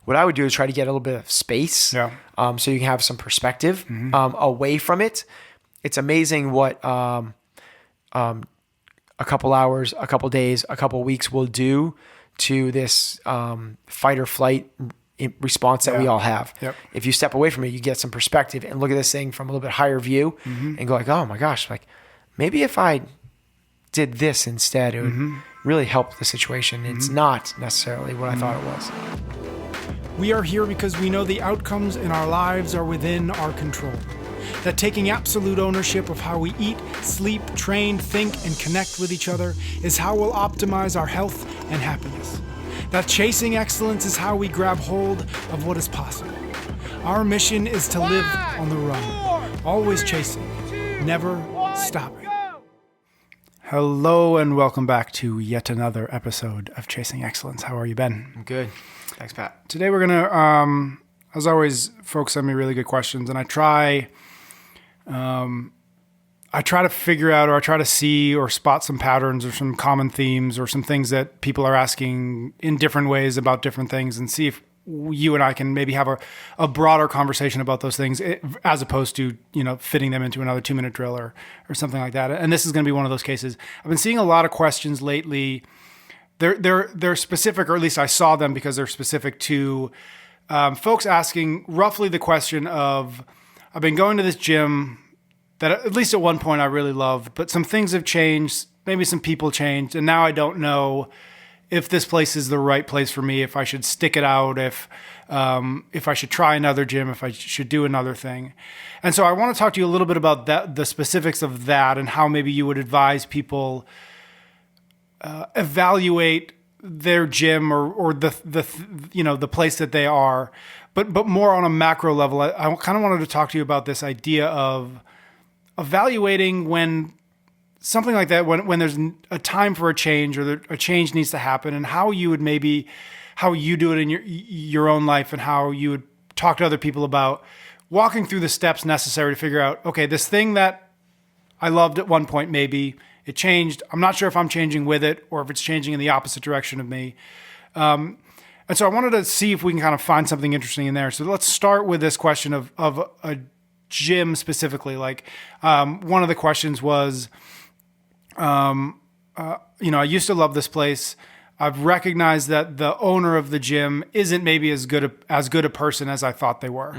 what I would do is try to get a little bit of space, so you can have some perspective away from it. It's amazing what a couple hours, a couple days, a couple weeks will do to this fight or flight response that we all have. If you step away from it, you get some perspective and look at this thing from a little bit higher view and go like, oh my gosh, like maybe if I did this instead, it would really help the situation. It's not necessarily what I thought it was. We are here because we know the outcomes in our lives are within our control. That taking absolute ownership of how we eat, sleep, train, think, and connect with each other is how we'll optimize our health and happiness. That chasing excellence is how we grab hold of what is possible. Our mission is to live on the run, always chasing, never stopping. Hello and welcome back to yet another episode of Chasing Excellence. How are you, Ben? I'm good. Thanks, Pat. Today we're going to, as always, folks send me really good questions, and I try to figure out, or I try to see or spot some patterns or some common themes or some things that people are asking in different ways about different things, and see if you and I can maybe have a broader conversation about those things, as opposed to, fitting them into another 2-minute drill or something like that. And this is going to be one of those cases. I've been seeing a lot of questions lately. They're specific, or at least I saw them because they're specific to folks asking roughly the question of, I've been going to this gym that at least at one point I really loved, but some things have changed, maybe some people changed, and now I don't know if this place is the right place for me, if I should stick it out, if I should try another gym, if I should do another thing. And so I want to talk to you a little bit about that, the specifics of that, and how maybe you would advise people evaluate their gym or the place that they are, but more on a macro level. I kind of wanted to talk to you about this idea of evaluating when something like that, when there's a time for a change, or a change needs to happen, and how you do it in your own life, and how you would talk to other people about walking through the steps necessary to figure out, okay, this thing that I loved at one point, maybe it changed. I'm not sure if I'm changing with it or if it's changing in the opposite direction of me. And so I wanted to see if we can kind of find something interesting in there. So let's start with this question of a gym specifically. Like, one of the questions was, I used to love this place. I've recognized that the owner of the gym isn't maybe as good a person as I thought they were.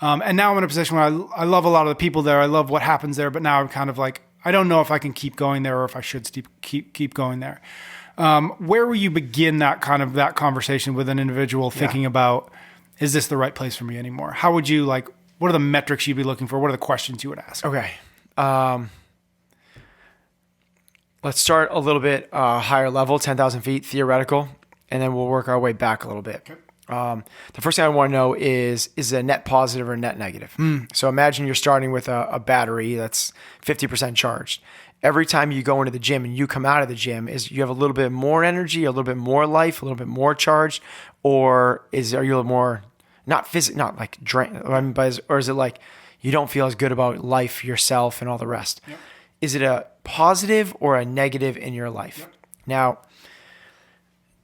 And now I'm in a position where I love a lot of the people there. I love what happens there, but now I'm kind of like, I don't know if I can keep going there, or if I should keep going there. Where will you begin that conversation with an individual thinking about, is this the right place for me anymore? How would you what are the metrics you'd be looking for? What are the questions you would ask? Okay. Let's start a little bit higher level, 10,000 feet, theoretical, and then we'll work our way back a little bit. Okay. The first thing I want to know is it a net positive or net negative? So imagine you're starting with a battery that's 50% charged. Every time you go into the gym and you come out of the gym, is you have a little bit more energy, a little bit more life, a little bit more charged, or are you a little more not like drained, or is it like you don't feel as good about life, yourself, and all the rest? Yep. Is it a positive or a negative in your life? Yep. Now,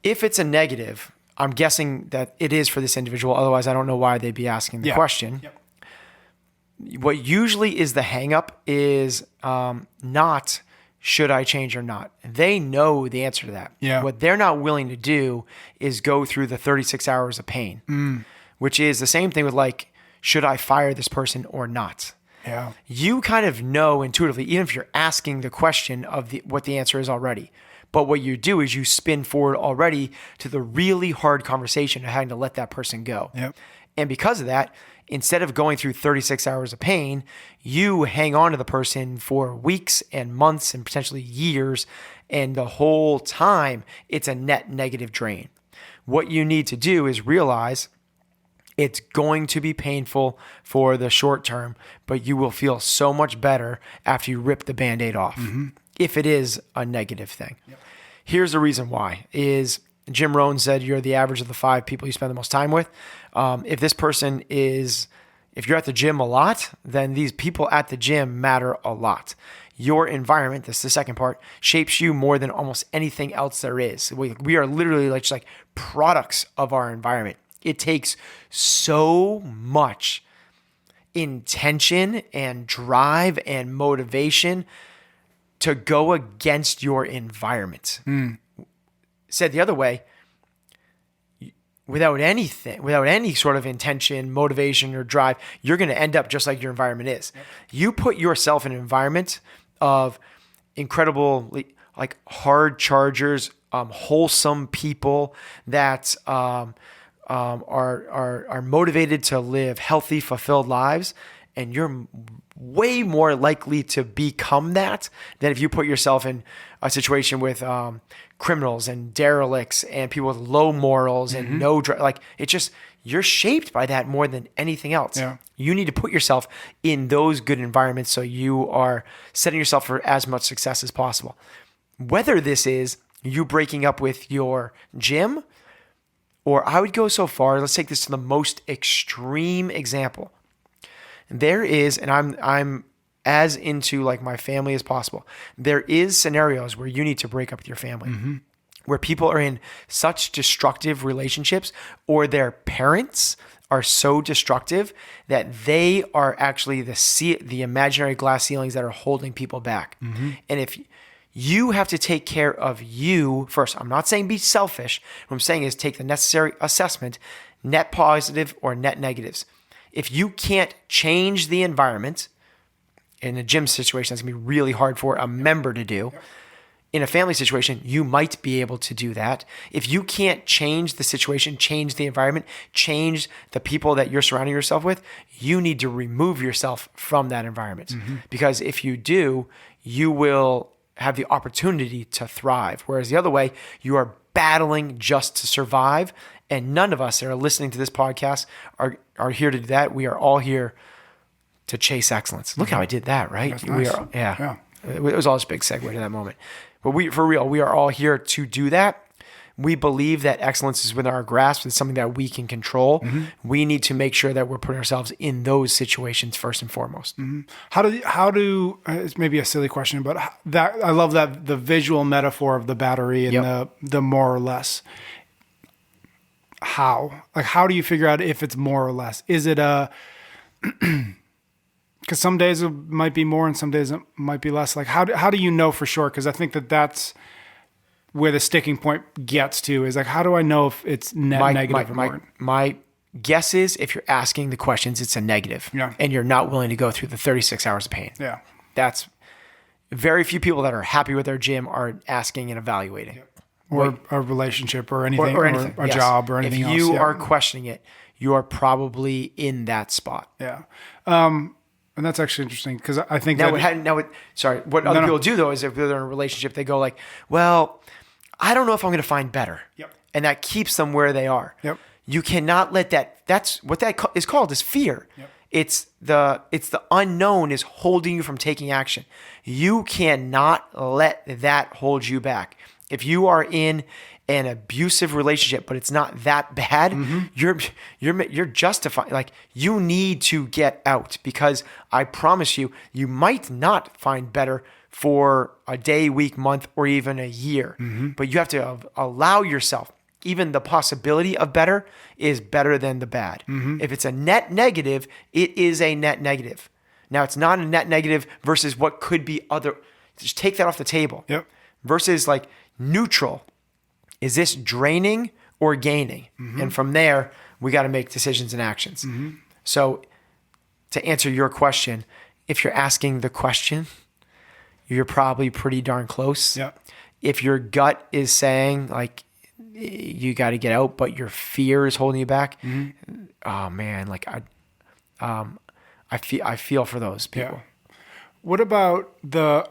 if it's a negative, I'm guessing that it is for this individual. Otherwise, I don't know why they'd be asking the question. Yep. What usually is the hang up is not should I change or not. They know the answer to that. Yeah. What they're not willing to do is go through the 36 hours of pain, which is the same thing with should I fire this person or not? Yeah. You kind of know intuitively, even if you're asking the question of what the answer is already. But what you do is you spin forward already to the really hard conversation of having to let that person go. Yep. And because of that, instead of going through 36 hours of pain, you hang on to the person for weeks and months and potentially years. And the whole time, it's a net negative drain. What you need to do is realize it's going to be painful for the short term, but you will feel so much better after you rip the Band-Aid off, if it is a negative thing. Yep. Here's the reason why is Jim Rohn said you're the average of the 5 people you spend the most time with. If you're at the gym a lot, then these people at the gym matter a lot. Your environment, this is the second part, shapes you more than almost anything else there is. We are literally just like products of our environment. It takes so much intention and drive and motivation to go against your environment. Said the other way, without any sort of intention, motivation, or drive, you're going to end up just like your environment is. Yep. You put yourself in an environment of incredible, like hard chargers, wholesome people that are motivated to live healthy, fulfilled lives, and you're way more likely to become that than if you put yourself in a situation with criminals and derelicts and people with low morals and you're shaped by that more than anything else. Yeah. You need to put yourself in those good environments so you are setting yourself for as much success as possible. Whether this is you breaking up with your gym, or I would go so far, let's take this to the most extreme example. There is, and I'm as into like my family as possible. There is scenarios where you need to break up with your family, where people are in such destructive relationships, or their parents are so destructive that they are actually the imaginary glass ceilings that are holding people back. And if you have to take care of you first, I'm not saying be selfish. What I'm saying is take the necessary assessment, net positive or net negatives. If you can't change the environment, in a gym situation, that's going to be really hard for a member to do. Yep. In a family situation, you might be able to do that. If you can't change the situation, change the environment, change the people that you're surrounding yourself with, you need to remove yourself from that environment. Because if you do, you will have the opportunity to thrive. Whereas the other way, you are battling just to survive. And none of us that are listening to this podcast are here to do that. We are all here to chase excellence. Look how I did that, right? That's nice. It was all this big segue to that moment. But we are all here to do that. We believe that excellence is within our grasp. It's something that we can control. We need to make sure that we're putting ourselves in those situations first and foremost. How do it's maybe a silly question, but that I love that the visual metaphor of the battery and the more or less. How do you figure out if it's more or less? Is it because some days it might be more and some days it might be less. Like how do you know for sure? Because I think that's where the sticking point gets to is like, how do I know if it's negative or more? My guess is if you're asking the questions, it's a negative. Yeah. And you're not willing to go through the 36 hours of pain. Yeah. That's very few people that are happy with their gym are asking and evaluating. Yep. Or a relationship or anything, or anything. Or a job or anything else. If you are questioning it, you are probably in that spot. Yeah. And that's actually interesting because I think what other people do though is if they're in a relationship, they go like, well, I don't know if I'm going to find better. Yep. And that keeps them where they are. Yep. You cannot let that's what that is called is fear. Yep. It's the unknown is holding you from taking action. You cannot let that hold you back. If you are in an abusive relationship, but it's not that bad, you're justified. Like you need to get out because I promise you, you might not find better for a day, week, month, or even a year. But you have to allow yourself, even the possibility of better is better than the bad. If it's a net negative, it is a net negative. Now it's not a net negative versus what could be other. Just take that off the table. Yep. Versus like neutral. Is this draining or gaining? And from there, we got to make decisions and actions. So to answer your question, if you're asking the question, you're probably pretty darn close. Yep. If your gut is saying like you got to get out, but your fear is holding you back, oh man, like I feel for those people. Yeah. What about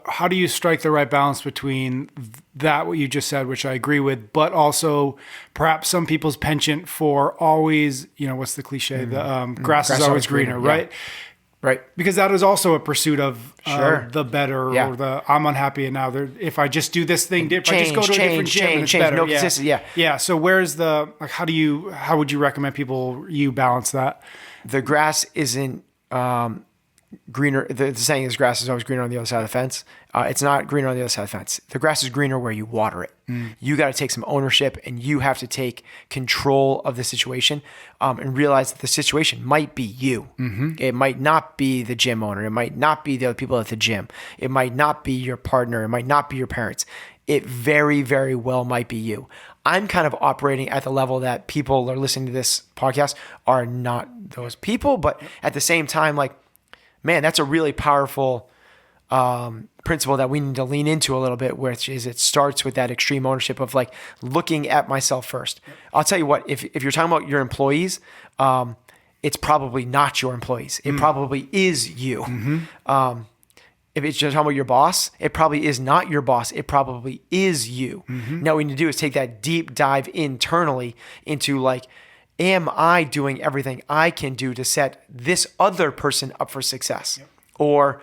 how do you strike the right balance between that, what you just said, which I agree with, but also perhaps some people's penchant for always, what's the cliche? The grass is always greener, right? Yeah. Right. Because that is also a pursuit of the better Yeah. or the I'm unhappy and now if I just do this thing, if I just go to a different gym, it's better. No consistency. Yeah. Yeah. So where's how would you recommend you balance that? The grass isn't greener. The saying is grass is always greener on the other side of the fence. It's not greener on the other side of the fence. The grass is greener where you water it. You got to take some ownership, and you have to take control of the situation, and realize that the situation might be you. It might not be the gym owner. It might not be the other people at the gym. It might not be your partner. It might not be your parents. It very, very well might be you. I'm kind of operating at the level that people are listening to this podcast are not those people, but at the same time, like, man, that's a really powerful principle that we need to lean into a little bit, which is it starts with that extreme ownership of like looking at myself first. I'll tell you what, if you're talking about your employees, it's probably not your employees. It probably is you. If it's just talking about your boss, it probably is not your boss. It probably is you. Now what we need to do is take that deep dive internally into like, am I doing everything I can do to set this other person up for success? Or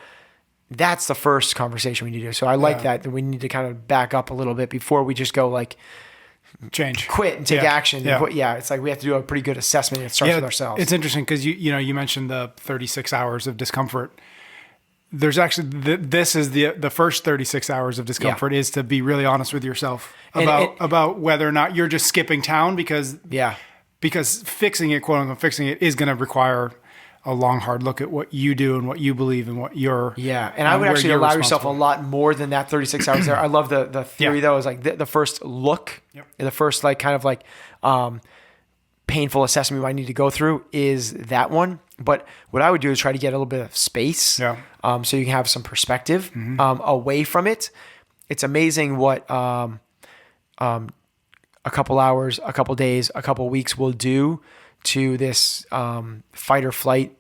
that's the first conversation we need to do. So I like that we need to kind of back up a little bit before we just go like, quit and take action. It's like we have to do a pretty good assessment. It starts with ourselves. It's interesting because you mentioned the 36 hours of discomfort. There's actually this is the first 36 hours of discomfort is to be really honest with yourself about whether or not you're just skipping town because fixing it, quote unquote, fixing it is going to require a long, hard look at what you do and what you believe and what you're. And I would actually allow yourself a lot more than that 36 hours there. I love the theory though, is like the first look, the first like kind of like painful assessment we might need to go through is that one. But what I would do is try to get a little bit of space so you can have some perspective away from it. It's amazing what a couple hours, a couple days, a couple weeks will do to this fight or flight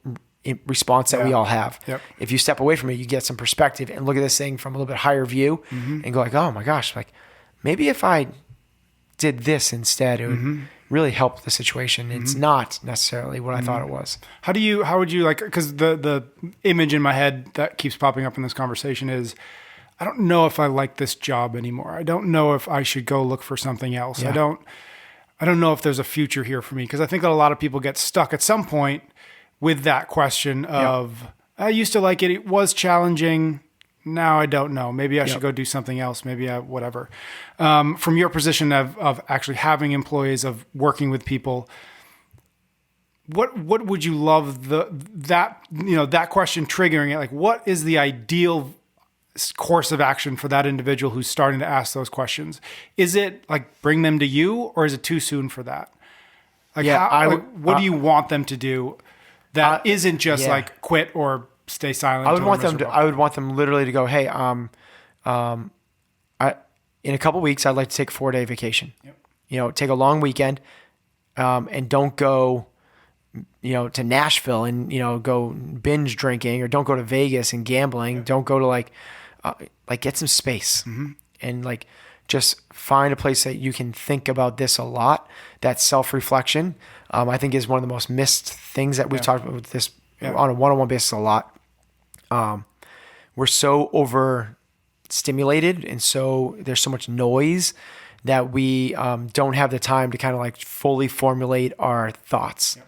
response that we all have. If you step away from it, you get some perspective and look at this thing from a little bit higher view and go like, oh my gosh, like maybe if I did this instead, it would really help the situation. It's not necessarily what I thought it was. How would you like, because the image in my head that keeps popping up in this conversation is, I don't know if I like this job anymore. I don't know if I should go look for something else. I don't know if there's a future here for me. Because I think that a lot of people get stuck at some point with that question of, I used to like it. It was challenging. Now I don't know. Maybe I should go do something else. Maybe whatever. From your position of actually having employees, of working with people, what would you love that question triggering it? Like, what is the ideal course of action for that individual who's starting to ask those questions? Is it like bring them to you, or is it too soon for that? Like, what do you want them to do that isn't just like quit or stay silent? I would want them literally to go, hey, in a couple of weeks, I'd like to take a 4-day vacation. Take a long weekend, and don't go, to Nashville and, go binge drinking, or don't go to Vegas and gambling. Don't go to like get some space and like just find a place that you can think about this a lot. That self-reflection, I think, is one of the most missed things that we've talked about with this on a one-on-one basis a lot. We're so overstimulated, and so there's so much noise that we don't have the time to kind of like fully formulate our thoughts. And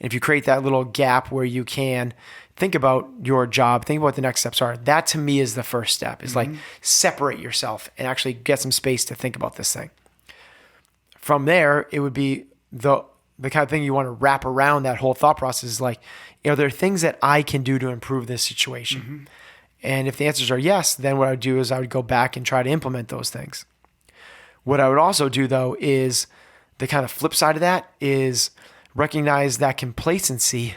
if you create that little gap where you can think about your job, think about what the next steps are, that to me is the first step, is like separate yourself and actually get some space to think about this thing. From there, it would be the kind of thing you want to wrap around that whole thought process is like, there are things that I can do to improve this situation. And if the answers are yes, then what I would do is I would go back and try to implement those things. What I would also do though is the kind of flip side of that is recognize that complacency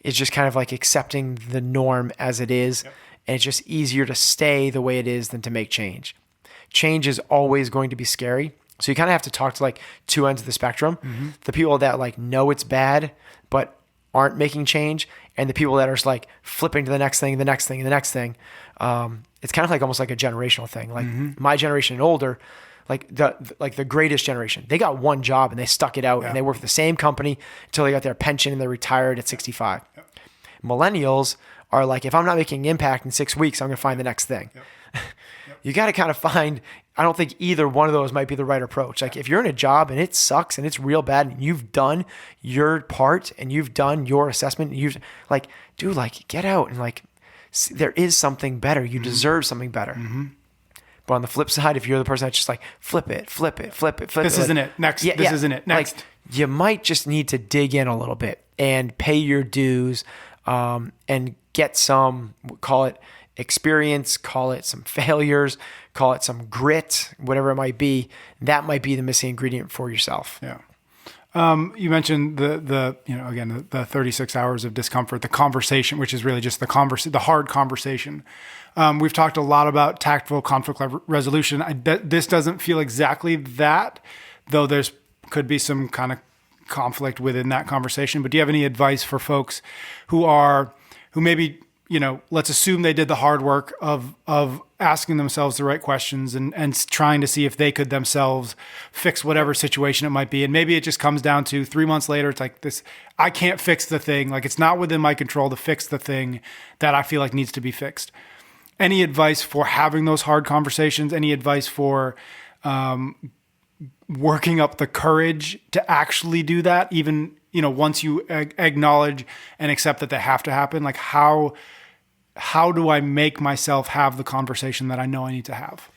is just kind of like accepting the norm as it is. And it's just easier to stay the way it is than to make change. Change is always going to be scary. So you kind of have to talk to like two ends of the spectrum. The people that like know it's bad, but aren't making change, and the people that are just like flipping to the next thing, the next thing, and the next thing. It's kind of like almost like a generational thing. Like my generation and older, like the greatest generation, they got one job and they stuck it out and they worked for the same company until they got their pension and they retired at 65. Millennials are like, if I'm not making impact in 6 weeks, I'm going to find the next thing. You got to kind of find, I don't think either one of those might be the right approach. Like if you're in a job and it sucks and it's real bad and you've done your part and you've done your assessment, and you've like, dude, like get out and like there is something better. You deserve something better. But on the flip side, if you're the person that's just like, flip it. This isn't it. Next. This isn't it. Next. Like, you might just need to dig in a little bit and pay your dues, and get some, call it experience, call it some failures, call it some grit, whatever it might be. That might be the missing ingredient for yourself. Yeah. You mentioned the 36 hours of discomfort, the conversation, which is really just the hard conversation. We've talked a lot about tactful conflict resolution. This doesn't feel exactly that, though could be some kind of conflict within that conversation. But do you have any advice for folks who maybe, let's assume they did the hard work of asking themselves the right questions and trying to see if they could themselves fix whatever situation it might be. And maybe it just comes down to 3 months later, it's like this, I can't fix the thing. Like, it's not within my control to fix the thing that I feel like needs to be fixed. Any advice for having those hard conversations? Any advice for working up the courage to actually do that? Even, once you acknowledge and accept that they have to happen, like how do I make myself have the conversation that I know I need to have?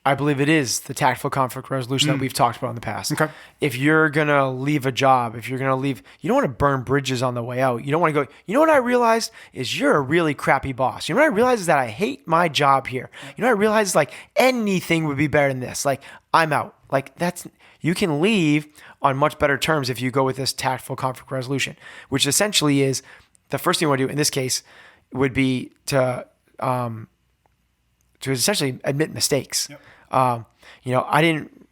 I believe it is the tactful conflict resolution that we've talked about in the past. Okay. If you're going to leave a job, you don't want to burn bridges on the way out. You don't want to go, what I realized is you're a really crappy boss. What I realized is that I hate my job here. I realized like anything would be better than this. Like, I'm out. Like, you can leave on much better terms if you go with this tactful conflict resolution, which essentially is the first thing you want to do in this case would be to essentially admit mistakes. Yep. I didn't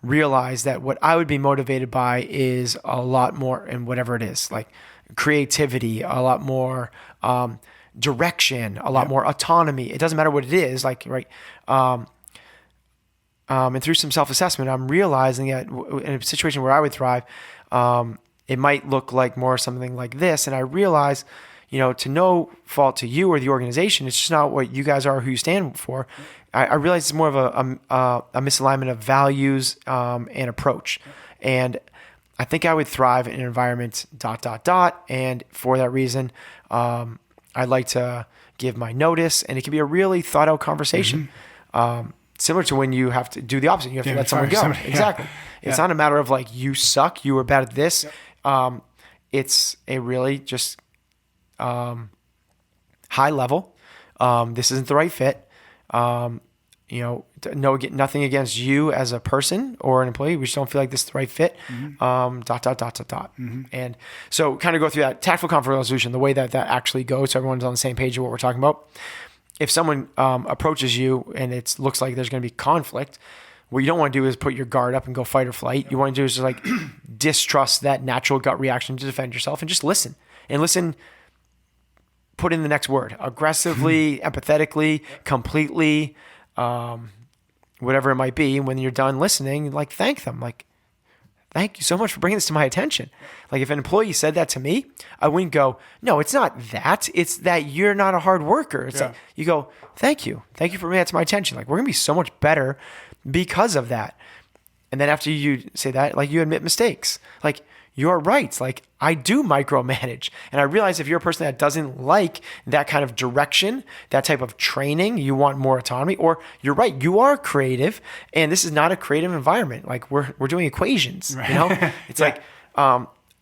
realize that what I would be motivated by is a lot more, and whatever it is, like creativity, a lot more direction, a lot more autonomy. It doesn't matter what it is, like, right? And through some self-assessment, I'm realizing that in a situation where I would thrive, it might look like more something like this. And I realize, to no fault to you or the organization, it's just not what you guys are, who you stand for. I realize it's more of a misalignment of values and approach. And I think I would thrive in an environment ... And for that reason, I'd like to give my notice, and it can be a really thought out conversation. Similar to when you have to do the opposite. You have to let someone go. Exactly. It's not a matter of like, you suck, you were bad at this. Yep. It's a really just high level. This isn't the right fit. Nothing against you as a person or an employee. We just don't feel like this is the right fit. And so kind of go through that tactful conflict resolution, the way that actually goes, so everyone's on the same page of what we're talking about. If someone approaches you and it looks like there's going to be conflict, what you don't want to do is put your guard up and go fight or flight. Yep. You want to do is just like distrust that natural gut reaction to defend yourself and just listen. And listen, put in the next word, aggressively, empathetically, completely, whatever it might be. And when you're done listening, like, thank them. Like, thank you so much for bringing this to my attention. Like, if an employee said that to me, I wouldn't go, no, it's not that. It's that you're not a hard worker. It's like, you go, thank you. Thank you for bringing that to my attention. Like, we're going to be so much better because of that. And then after you say that, like, you admit mistakes. Like, you're right. Like, I do micromanage. And I realize if you're a person that doesn't like that kind of direction, that type of training, you want more autonomy, or you're right, you are creative and this is not a creative environment. Like, we're doing equations, right. It's like,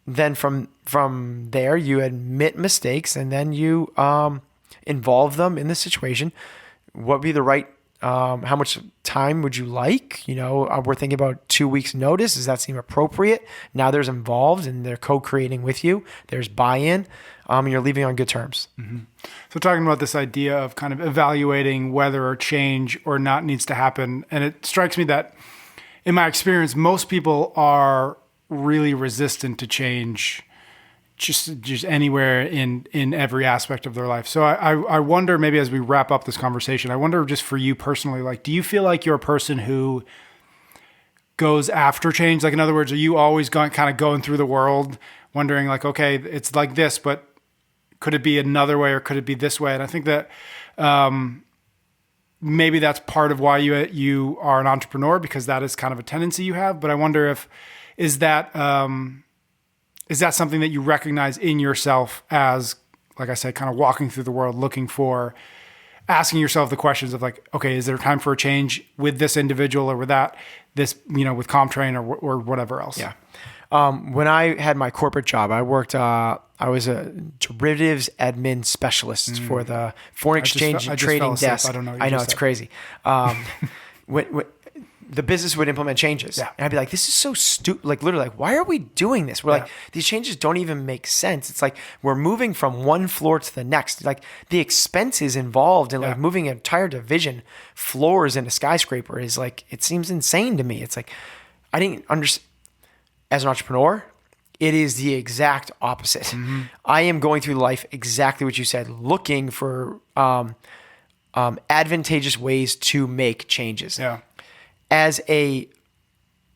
then from there you admit mistakes and then you involve them in the situation. What would be the right, how much time would you like? We're thinking about 2 weeks notice. Does that seem appropriate? Now there's involved and they're co-creating with you. There's buy-in, and you're leaving on good terms. Mm-hmm. So talking about this idea of kind of evaluating whether a change or not needs to happen. And it strikes me that in my experience, most people are really resistant to change just anywhere in every aspect of their life. So I wonder, maybe as we wrap up this conversation, I wonder just for you personally, like, do you feel like you're a person who goes after change? Like, in other words, are you always kind of going through the world wondering like, okay, it's like this, but could it be another way or could it be this way? And I think that maybe that's part of why you are an entrepreneur, because that is kind of a tendency you have. But I wonder is that something that you recognize in yourself as like I said, kind of walking through the world looking for, asking yourself the questions of like, okay, is there time for a change with this individual or with this, with ComTrain or whatever else? Yeah. When I had my corporate job, I was a derivatives admin specialist for the foreign exchange and trading desk. I don't know. I know, it's crazy. When the business would implement changes, and I'd be like, this is so stupid. Like literally, like, why are we doing this? We're like, these changes don't even make sense. It's like we're moving from one floor to the next. Like the expenses involved in like moving an entire division floors in a skyscraper is like, it seems insane to me. It's like, I didn't understand. As an entrepreneur, it is the exact opposite. I am going through life exactly what you said, looking for advantageous ways to make changes. Yeah. As a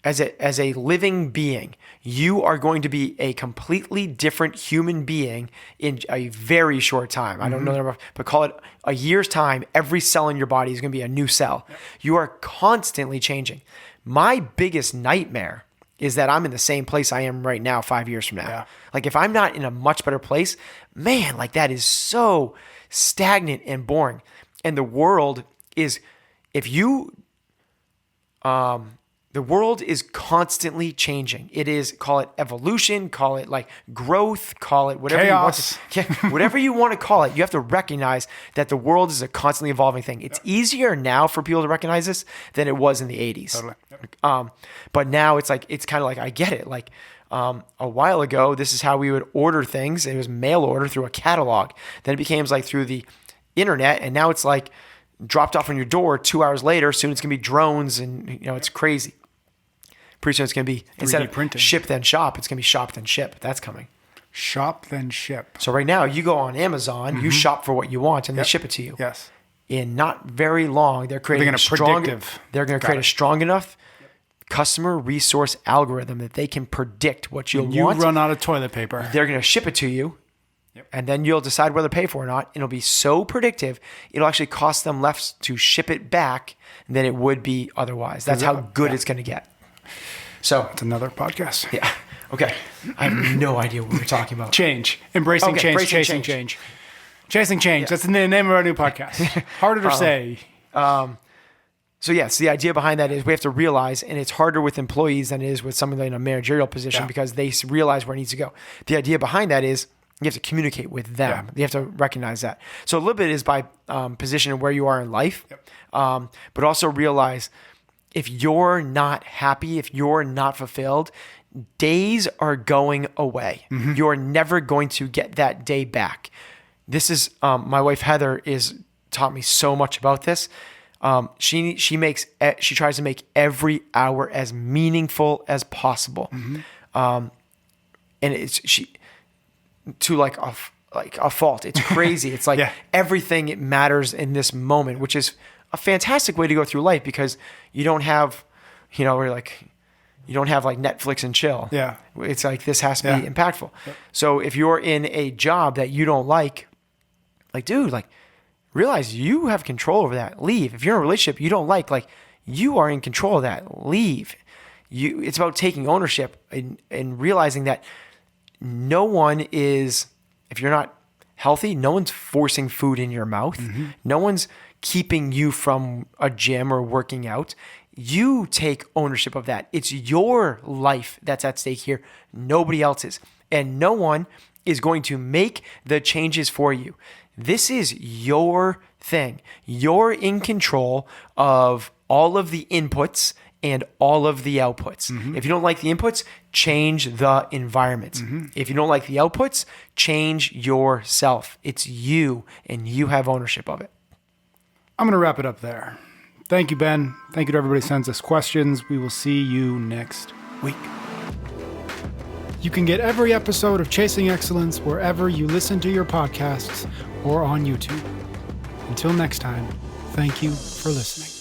living being, you are going to be a completely different human being in a very short time. I don't know the number, but call it a year's time. Every cell in your body is going to be a new cell. You are constantly changing. My biggest nightmare is that I'm in the same place I am right now 5 years from now. Yeah. Like if I'm not in a much better place, man, like that is so stagnant and boring. And the world is, the world is constantly changing. It is, call it evolution, call it like growth, call it whatever Chaos. you want to, whatever you want to call it. You have to recognize that the world is a constantly evolving thing. It's easier now for people to recognize this than it was in the 80s. Totally. But now it's like, it's kind of like, I get it. Like a while ago, this is how we would order things. It was mail order through a catalog. Then it became like through the internet. And now it's like dropped off on your door 2 hours later. Soon it's going to be drones and it's crazy. Pretty soon it's going to be, instead of printing. ship then shop, it's going to be shop then ship. That's coming. Shop then ship. So right now you go on Amazon, you shop for what you want and they ship it to you. Yes. In not very long, they're creating They're going to create a strong enough customer resource algorithm that they can predict what you'll want. You run out of toilet paper. They're going to ship it to you. And then you'll decide whether to pay for it or not. It'll be so predictive, it'll actually cost them less to ship it back than it would be otherwise. That's how good it's going to get. So That's another podcast. Yeah. Okay. I have no idea what we're talking about. Change. Embracing change. Chasing change. Chasing change. Yeah. That's the name of our new podcast. Harder to say. So yes, the idea behind that is we have to realize, and it's harder with employees than it is with somebody in a managerial position because they realize where it needs to go. The idea behind that is you have to communicate with them. You have to recognize that. So a little bit is by positioning where you are in life, but also realize if you're not happy, if you're not fulfilled, days are going away. You're never going to get that day back. This is, my wife Heather taught me so much about this. She tries to make every hour as meaningful as possible. And to like a fault. It's crazy. It's like everything matters in this moment, which is a fantastic way to go through life because you don't have, you don't have like Netflix and chill. Yeah. It's like, this has to be impactful. So if you're in a job that you don't like, dude, realize you have control over that. Leave. If you're in a relationship you don't like, you are in control of that. Leave. It's about taking ownership and realizing that no one is, if you're not healthy, no one's forcing food in your mouth. No one's keeping you from a gym or working out. You take ownership of that. It's your life that's at stake here, nobody else's. And no one is going to make the changes for you. This is your thing. You're in control of all of the inputs and all of the outputs. If you don't like the inputs, change the environment. If you don't like the outputs, change yourself. It's you, and you have ownership of it. I'm going to wrap it up there. Thank you, Ben. Thank you to everybody who sends us questions. We will see you next week. You can get every episode of Chasing Excellence wherever you listen to your podcasts or on YouTube. Until next time, thank you for listening.